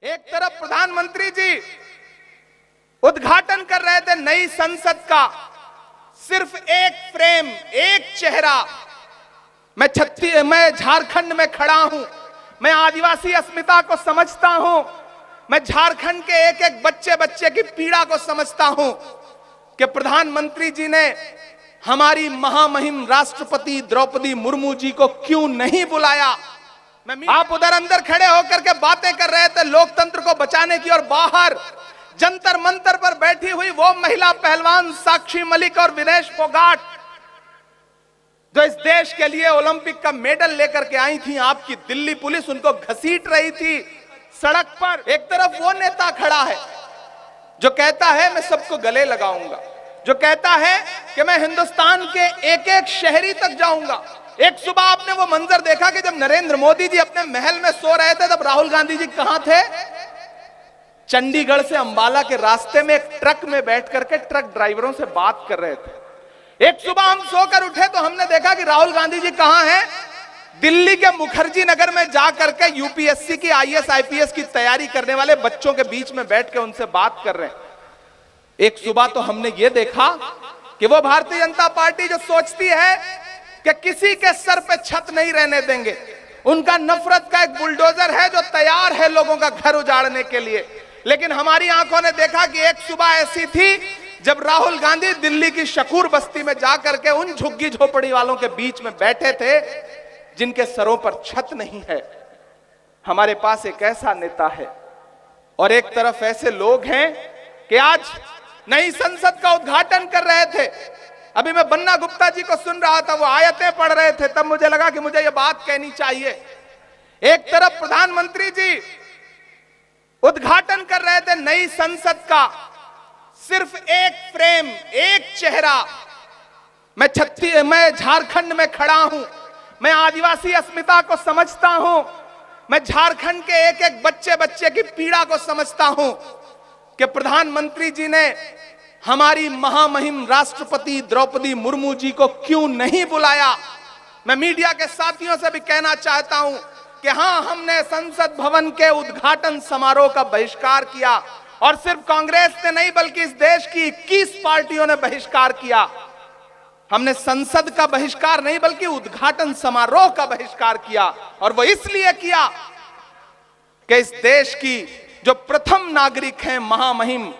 एक तरफ प्रधानमंत्री जी उद्घाटन कर रहे थे नई संसद का, सिर्फ एक फ्रेम, एक चेहरा। मैं झारखंड में खड़ा हूं, मैं आदिवासी अस्मिता को समझता हूं, मैं झारखंड के एक एक बच्चे बच्चे की पीड़ा को समझता हूं कि प्रधानमंत्री जी ने हमारी महामहिम राष्ट्रपति द्रौपदी मुर्मू जी को क्यों नहीं बुलाया। आप उधर अंदर खड़े होकर के बातें कर रहे थे लोकतंत्र को बचाने की, और बाहर जंतर मंतर पर बैठी हुई वो महिला पहलवान साक्षी मलिक और विनेश फोगाट जो इस देश के लिए ओलंपिक का मेडल लेकर के आई थी, आपकी दिल्ली पुलिस उनको घसीट रही थी सड़क पर। एक तरफ वो नेता खड़ा है जो कहता है मैं सबको गले लगाऊंगा, जो कहता है कि मैं हिंदुस्तान के एक एक शहरी तक जाऊंगा। एक सुबह आपने वो मंजर देखा कि जब नरेंद्र मोदी जी अपने महल में सो रहे थे, तब राहुल गांधी जी कहां थे? चंडीगढ़ से अंबाला के रास्ते में एक ट्रक में बैठ करके ट्रक ड्राइवरों से बात कर रहे थे। एक सुबह हम सोकर उठे तो हमने देखा कि राहुल गांधी जी कहां हैं? दिल्ली के मुखर्जी नगर में जाकर के यूपीएससी की आईएएस आईपीएस की तैयारी करने वाले बच्चों के बीच में बैठ के उनसे बात कर रहे हैं। एक सुबह तो हमने ये देखा कि वो भारतीय जनता पार्टी जो सोचती है कि किसी के सर पे छत नहीं रहने देंगे, उनका नफरत का एक बुलडोजर है जो तैयार है लोगों का घर उजाड़ने के लिए। लेकिन हमारी आंखों ने देखा कि एक सुबह ऐसी थी जब राहुल गांधी दिल्ली की शकूर बस्ती में जाकर के उन झुग्गी झोपड़ी वालों के बीच में बैठे थे जिनके सरों पर छत नहीं है। हमारे पास एक ऐसा नेता है और एक तरफ ऐसे लोग हैं कि आज नई संसद का उद्घाटन कर रहे थे। अभी मैं बन्ना गुप्ता जी को सुन रहा था, वो आयतें पढ़ रहे थे, तब मुझे लगा कि मुझे ये बात कहनी चाहिए। एक तरफ प्रधानमंत्री जी उद्घाटन कर रहे थे नई संसद का, सिर्फ एक फ्रेम, एक चेहरा। मैं झारखंड में खड़ा हूं, मैं आदिवासी अस्मिता को समझता हूं, मैं झारखंड के एक एक बच्चे बच्चे की पीड़ा को समझता हूं कि प्रधानमंत्री जी ने हमारी महामहिम राष्ट्रपति द्रौपदी मुर्मू जी को क्यों नहीं बुलाया। मैं मीडिया के साथियों से भी कहना चाहता हूं कि हां, हमने संसद भवन के उद्घाटन समारोह का बहिष्कार किया, और सिर्फ कांग्रेस ने नहीं बल्कि इस देश की 21 पार्टियों ने बहिष्कार किया। हमने संसद का बहिष्कार नहीं बल्कि उद्घाटन समारोह का बहिष्कार किया, और वो इसलिए किया कि इस देश की जो प्रथम नागरिक हैं महामहिम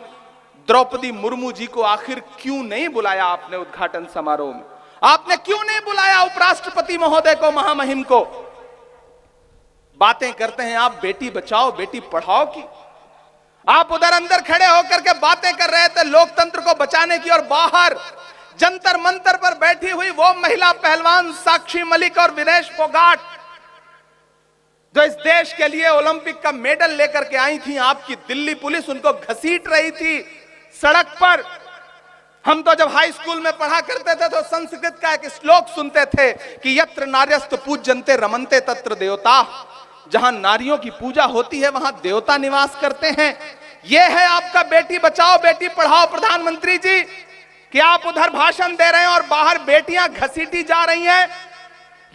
द्रौपदी मुर्मू जी को आखिर क्यों नहीं बुलाया आपने उद्घाटन समारोह में? आपने क्यों नहीं बुलाया उपराष्ट्रपति महोदय को, महामहिम को? बातें करते हैं आप बेटी बचाओ बेटी पढ़ाओ की। आप उधर अंदर खड़े होकर के बातें कर रहे थे लोकतंत्र को बचाने की, और बाहर जंतर मंतर पर बैठी हुई वो महिला पहलवान साक्षी मलिक और विनेश फोगाट जो इस देश के लिए ओलंपिक का मेडल लेकर के आई थी, आपकी दिल्ली पुलिस उनको घसीट रही थी सड़क पर। हम तो जब हाई स्कूल में पढ़ा करते थे तो संस्कृत का एक श्लोक सुनते थे कि यत्र नार्यस्तु पूज्यन्ते रमन्ते तत्र देवता। जहां नारियों की पूजा होती है वहां देवता निवास करते हैं। यह है आपका बेटी बचाओ बेटी पढ़ाओ प्रधानमंत्री जी, कि आप उधर भाषण दे रहे हैं और बाहर बेटियां घसीटी जा रही हैं।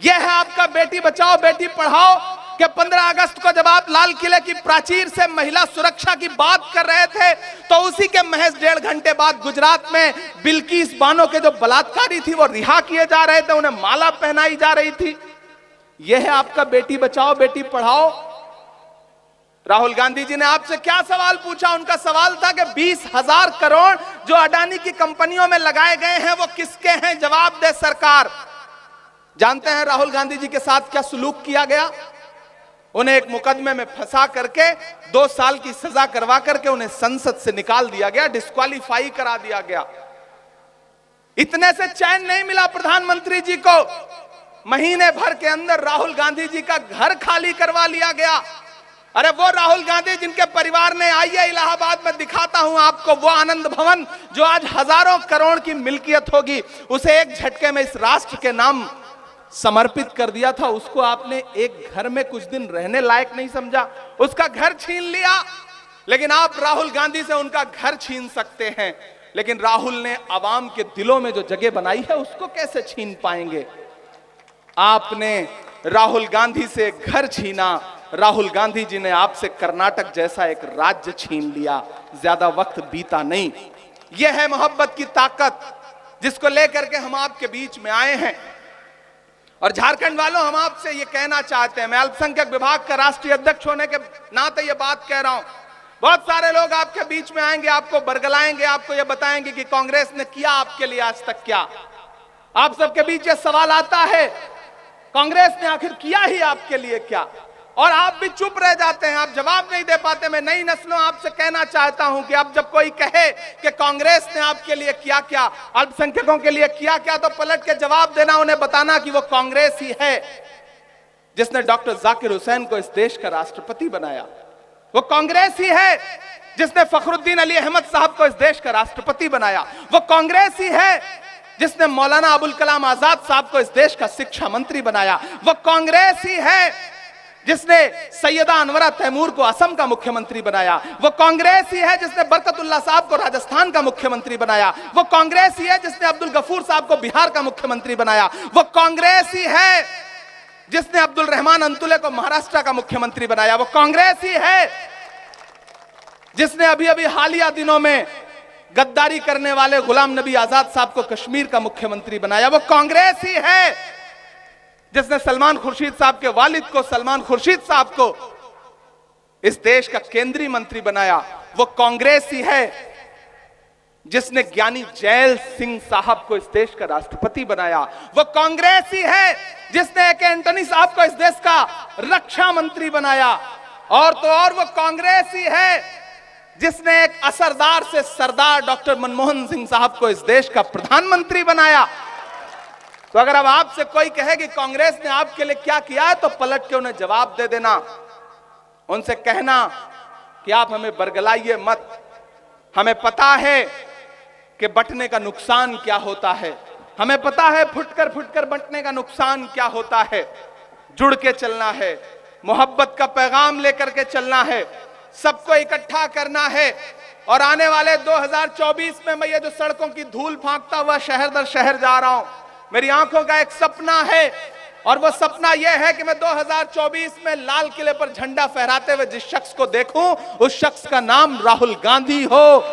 यह है आपका बेटी बचाओ बेटी पढ़ाओ कि 15 अगस्त को जब आप लाल किले की प्राचीर से महिला सुरक्षा की बात कर रहे थे, तो उसी के महज 1.5 घंटे बाद गुजरात में बिल्किस बानो के जो बलात्कारी थी वो रिहा किए जा रहे थे, उन्हें माला पहनाई जा रही थी। यह है आपका बेटी बचाओ बेटी पढ़ाओ। राहुल गांधी जी ने आपसे क्या सवाल पूछा? उनका सवाल था कि 20,000 करोड़ जो अडानी की कंपनियों में लगाए गए हैं वो किसके हैं? जवाब दे सरकार। जानते हैं राहुल गांधी जी के साथ क्या सुलूक किया गया? उन्हें एक मुकदमे में फंसा करके 2 साल की सजा करवा करके उन्हें संसद से निकाल दिया गया, डिस्क्वालीफाई करा दिया गया। इतने से चैन नहीं मिला प्रधानमंत्री जी को, महीने भर के अंदर राहुल गांधी जी का घर खाली करवा लिया गया। अरे वो राहुल गांधी जिनके परिवार ने, आइए इलाहाबाद में दिखाता हूं आपको, वो आनंद भवन जो आज हजारों करोड़ की मिल्कियत होगी, उसे एक झटके में इस राष्ट्र के नाम समर्पित कर दिया था। उसको आपने एक घर में कुछ दिन रहने लायक नहीं समझा, उसका घर छीन लिया। लेकिन आप राहुल गांधी से उनका घर छीन सकते हैं, लेकिन राहुल ने आवाम के दिलों में जो जगह बनाई है उसको कैसे छीन पाएंगे? आपने राहुल गांधी से घर छीना, राहुल गांधी जी ने आपसे कर्नाटक जैसा एक राज्य छीन लिया, ज्यादा वक्त बीता नहीं। यह है मोहब्बत की ताकत जिसको लेकर के हम आपके बीच में आए हैं। और झारखंड वालों, हम आपसे ये कहना चाहते हैं, मैं अल्पसंख्यक विभाग का राष्ट्रीय अध्यक्ष होने के नाते ये बात कह रहा हूं, बहुत सारे लोग आपके बीच में आएंगे, आपको बरगलाएंगे, आपको ये बताएंगे कि कांग्रेस ने किया आपके लिए आज तक क्या। आप सबके बीच ये सवाल आता है, कांग्रेस ने आखिर किया ही आपके लिए क्या, और आप भी चुप रह जाते हैं, आप जवाब नहीं दे पाते। मैं नई नस्लों आपसे कहना चाहता हूं कि अब जब कोई कहे कि कांग्रेस ने आपके लिए किया क्या, अल्पसंख्यकों के लिए किया क्या, तो पलट के जवाब देना, उन्हें बताना कि वो कांग्रेस ही है जिसने डॉक्टर जाकिर हुसैन को इस देश का राष्ट्रपति बनाया। वो कांग्रेस ही है जिसने फखरुद्दीन अली अहमद साहब को इस देश का राष्ट्रपति बनाया। वो कांग्रेस ही है जिसने मौलाना अबुल कलाम आजाद साहब को इस देश का शिक्षा मंत्री बनाया। वो कांग्रेस ही है जिसने सैयदा अनवरा तैमूर को असम का मुख्यमंत्री बनाया। वो कांग्रेस ही है जिसने बरकतुल्लाह साहब को राजस्थान का मुख्यमंत्री बनाया। वो कांग्रेस ही है जिसने अब्दुल गफूर साहब को बिहार का मुख्यमंत्री बनाया। वो कांग्रेस ही है जिसने अब्दुल रहमान अंतुले को महाराष्ट्र का मुख्यमंत्री बनाया। वो कांग्रेस ही है जिसने अभी अभी हालिया दिनों में गद्दारी करने वाले गुलाम नबी आजाद साहब को कश्मीर का मुख्यमंत्री बनाया। वो कांग्रेस ही है जिसने सलमान खुर्शीद साहब के वालिद को, सलमान खुर्शीद साहब को इस देश का केंद्रीय मंत्री बनाया। वो कांग्रेस ही है जिसने ज्ञानी जैल सिंह साहब को इस देश का राष्ट्रपति बनाया। वो कांग्रेस ही है जिसने ए के एंटनी साहब को इस देश का रक्षा मंत्री बनाया। और तो और वो कांग्रेस ही है जिसने एक असरदार से सरदार डॉक्टर मनमोहन सिंह साहब को इस देश का प्रधानमंत्री बनाया। तो अगर अब आपसे कोई कहे कि कांग्रेस ने आपके लिए क्या किया है, तो पलट के उन्हें जवाब दे देना, उनसे कहना कि आप हमें बरगलाइए मत, हमें पता है कि बंटने का नुकसान क्या होता है, हमें पता है फुटकर बंटने का नुकसान क्या होता है। जुड़ के चलना है, मोहब्बत का पैगाम लेकर के चलना है, सबको इकट्ठा करना है। और आने वाले 2024 में मैं ये जो सड़कों की धूल फांकता हुआ शहर दर शहर जा रहा हूं, मेरी आंखों का एक सपना है, और वो सपना यह है कि मैं 2024 में लाल किले पर झंडा फहराते हुए जिस शख्स को देखूं, उस शख्स का नाम राहुल गांधी हो।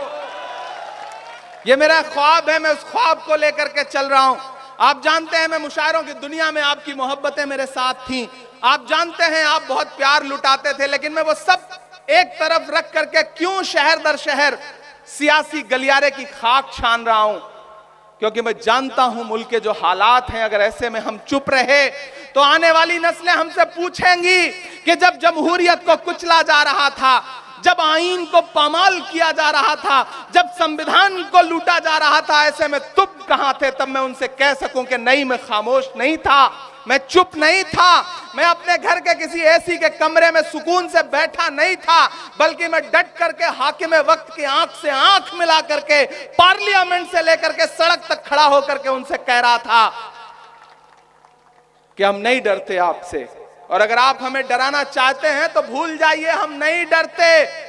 ये मेरा ख्वाब है, मैं उस ख्वाब को लेकर के चल रहा हूं। आप जानते हैं, मैं मुशायरों की दुनिया में आपकी मोहब्बतें मेरे साथ थीं, आप जानते हैं आप बहुत प्यार लुटाते थे, लेकिन मैं वो सब एक तरफ रख करके क्यों शहर दर शहर सियासी गलियारे की खाक छान रहा हूं, क्योंकि मैं जानता हूं मुल्क के जो हालात हैं, अगर ऐसे में हम चुप रहे तो आने वाली नस्लें हमसे पूछेंगी कि जब जमहूरियत को कुचला जा रहा था, जब आईन को पामाल किया जा रहा था, जब संविधान को लूटा जा रहा था, ऐसे में तुम कहां थे? तब मैं उनसे कह सकूं कि नहीं, मैं खामोश नहीं था, मैं चुप नहीं था, मैं अपने घर के किसी एसी के कमरे में सुकून से बैठा नहीं था, बल्कि मैं डट करके हाकिम वक्त की आंख से आंख मिला करके पार्लियामेंट से लेकर के सड़क तक खड़ा होकर के उनसे कह रहा था कि हम नहीं डरते आपसे, और अगर आप हमें डराना चाहते हैं तो भूल जाइए, हम नहीं डरते।